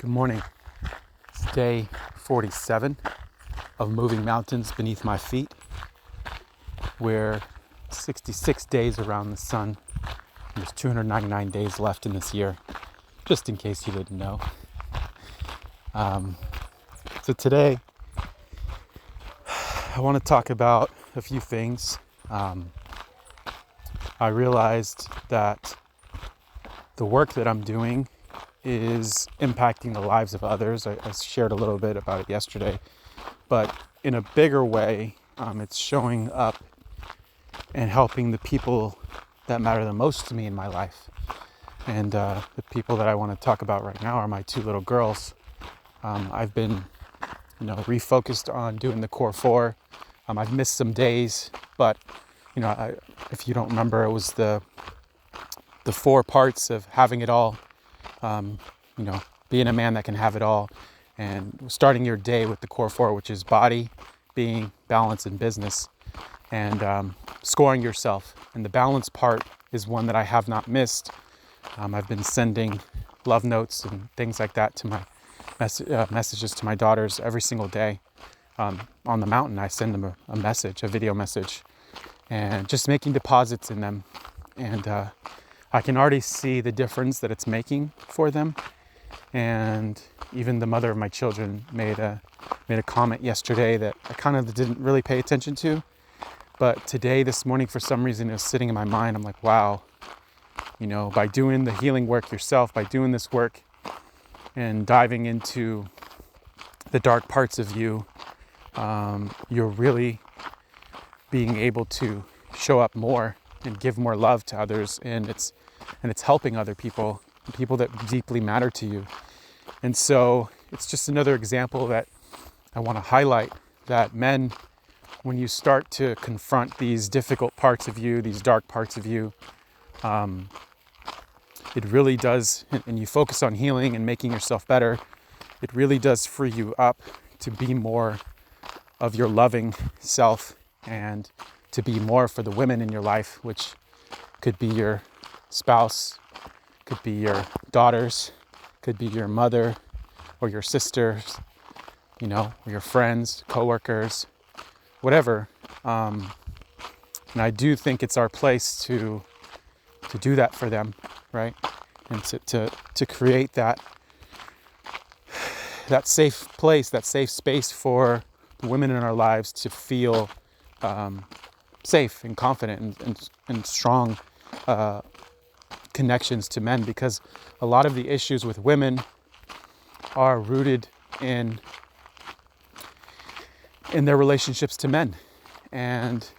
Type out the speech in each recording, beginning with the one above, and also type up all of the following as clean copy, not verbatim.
Good morning. It's day 47 of moving mountains beneath my feet. We're 66 days around the sun. There's 299 days left in this year, just in case you didn't know. So today, I want to talk about a few things. I realized that the work that I'm doing is impacting the lives of others. I shared a little bit about it yesterday, but in a bigger way, it's showing up and helping the people that matter the most to me in my life. And the people that I want to talk about right now are my two little girls. I've been, refocused on doing the core four. I've missed some days, but if you don't remember, it was the four parts of having it all. Being a man that can have it all, and starting your day with the core four, which is body, being, balance, and business, and scoring yourself. And the balance part is one that I have not missed. I've been sending love notes and things like that to my messages to my daughters every single day. On the mountain, I send them a message, a video message, and just making deposits in them. And I can already see the difference that it's making for them. And even the mother of my children made a comment yesterday that I kind of didn't really pay attention to. But today, this morning, for some reason, it was sitting in my mind. I'm like, wow, by doing the healing work yourself, by doing this work and diving into the dark parts of you, you're really being able to show up more and give more love to others. And it's helping other people that deeply matter to you. And so it's just another example that I want to highlight, that men, when you start to confront these difficult parts of you, these dark parts of you, it really does, and you focus on healing and making yourself better, it really does free you up to be more of your loving self and to be more for the women in your life, which could be your spouse, could be your daughters, could be your mother or your sisters, or your friends, coworkers, whatever. And I do think it's our place to do that for them, right? And to create that safe place, that safe space for the women in our lives to feel safe and confident and strong connections to men, because a lot of the issues with women are rooted in their relationships to men, and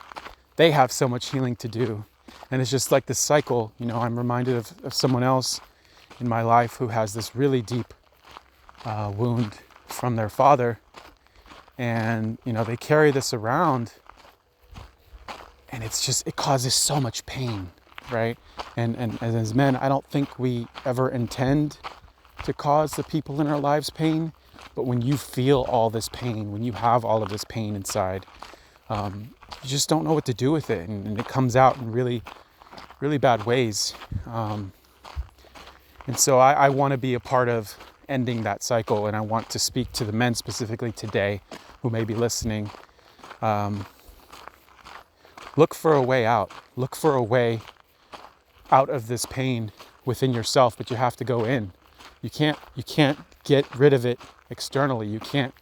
they have so much healing to do. And it's just like this cycle. I'm reminded of someone else in my life who has this really deep wound from their father, and they carry this around, and it causes so much pain, right? And as men, I don't think we ever intend to cause the people in our lives pain, but when you feel all this pain, when you have all of this pain inside, you just don't know what to do with it, and it comes out in really, really bad ways. And so I want to be a part of ending that cycle, and I want to speak to the men specifically today who may be listening. Look for a way out. Look for a way out of this pain within yourself, but you have to go in. You can't get rid of it externally. You can't,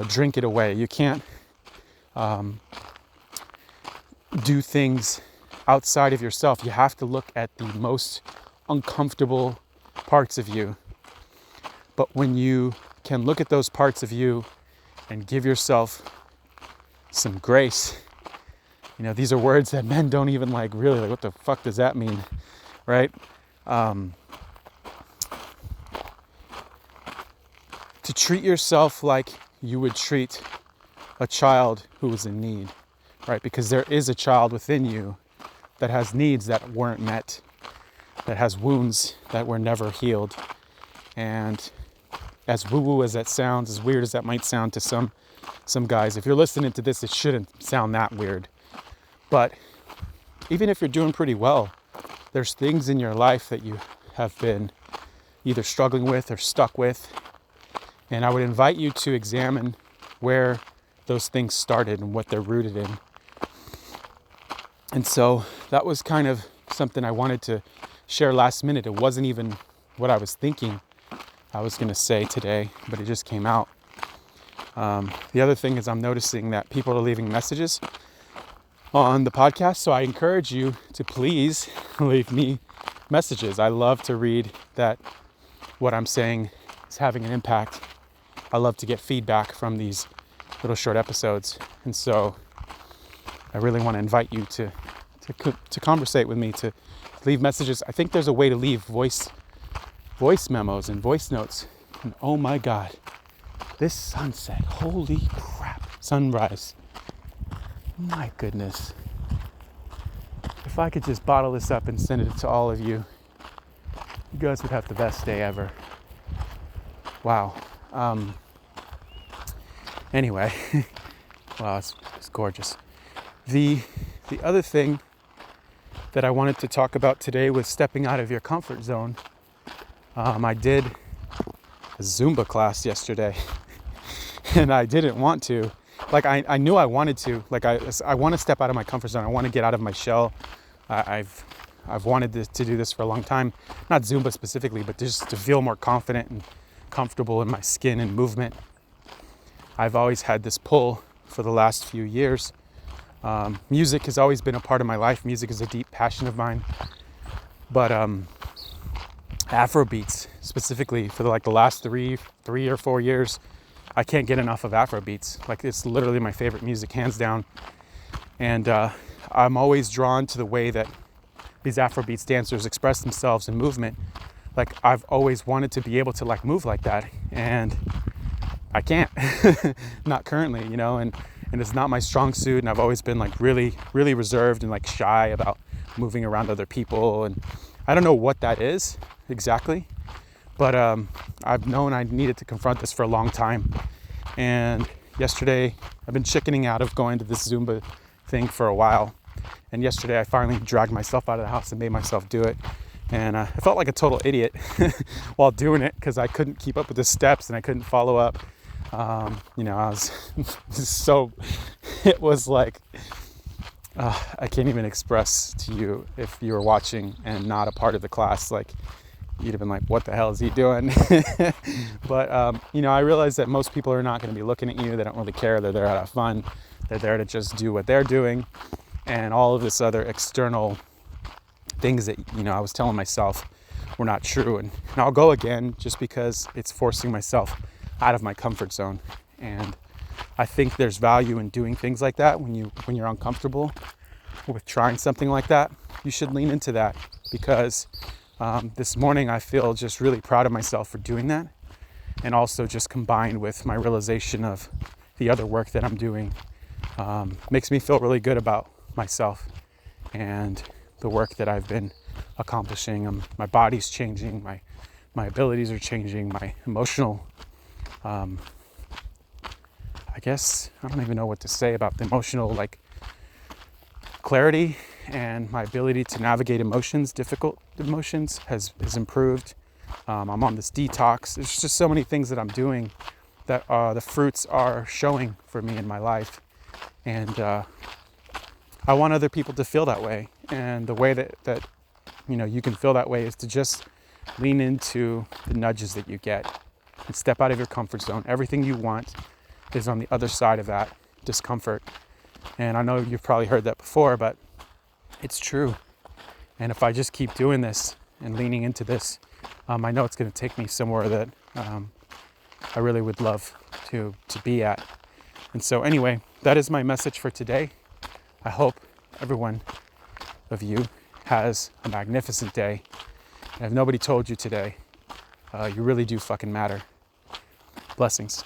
drink it away. You can't do things outside of yourself. You have to look at the most uncomfortable parts of you. But when you can look at those parts of you and give yourself some grace, these are words that men don't even really what the fuck does that mean, right? To treat yourself like you would treat a child who is in need, right? Because there is a child within you that has needs that weren't met, that has wounds that were never healed. And as woo-woo as that sounds, as weird as that might sound to some guys, if you're listening to this, it shouldn't sound that weird. But even if you're doing pretty well, there's things in your life that you have been either struggling with or stuck with. And I would invite you to examine where those things started and what they're rooted in. And so that was kind of something I wanted to share last minute. It wasn't even what I was thinking I was going to say today, but it just came out. The other thing is I'm noticing that people are leaving messages on the podcast. So I encourage you to please leave me messages. I love to read that what I'm saying is having an impact. I love to get feedback from these little short episodes. And so I really want to invite you to conversate with me, to leave messages. I think there's a way to leave voice memos and voice notes. And oh my God, this sunset, holy crap, sunrise. My goodness. If I could just bottle this up and send it to all of you, you guys would have the best day ever. Wow. Anyway, wow, it's gorgeous. The other thing that I wanted to talk about today was stepping out of your comfort zone. I did a Zumba class yesterday, and I didn't want to. Like, I knew I wanted to. Like, I want to step out of my comfort zone. I want to get out of my shell. I've wanted to do this for a long time. Not Zumba specifically, but just to feel more confident and comfortable in my skin and movement. I've always had this pull for the last few years. Music has always been a part of my life. Music is a deep passion of mine. But Afrobeats, specifically for the last three or 4 years, I can't get enough of Afrobeats. Like, it's literally my favorite music, hands down. And I'm always drawn to the way that these Afrobeats dancers express themselves in movement. Like, I've always wanted to be able to move like that, and I can't. Not currently, and it's not my strong suit, and I've always been really, really reserved and shy about moving around other people, and I don't know what that is exactly, but I've known I needed to confront this for a long time. And yesterday, I've been chickening out of going to this Zumba thing for a while, and yesterday I finally dragged myself out of the house and made myself do it. And I felt like a total idiot while doing it, because I couldn't keep up with the steps and I couldn't follow up. I was so, it was like, I can't even express to you, if you were watching and not a part of the class, you'd have been like, what the hell is he doing? But, I realized that most people are not going to be looking at you. They don't really care. They're there to have fun. They're there to just do what they're doing. And all of this other external things that, I was telling myself were not true. And I'll go again just because it's forcing myself out of my comfort zone. And I think there's value in doing things like that when you're uncomfortable with trying something like that. You should lean into that, because this morning I feel just really proud of myself for doing that. And also, just combined with my realization of the other work that I'm doing, makes me feel really good about myself and the work that I've been accomplishing. My body's changing, my abilities are changing, my emotional, I guess, I don't even know what to say about the emotional, clarity, and my ability to navigate emotions, difficult emotions, has improved. I'm on this detox. There's just so many things that I'm doing that the fruits are showing for me in my life. And I want other people to feel that way. And the way that you can feel that way is to just lean into the nudges that you get and step out of your comfort zone. Everything you want is on the other side of that discomfort. And I know you've probably heard that before, but it's true. And if I just keep doing this and leaning into this, I know it's going to take me somewhere that I really would love to be at. And so anyway, that is my message for today. I hope every one of you has a magnificent day. And if nobody told you today, you really do fucking matter. Blessings.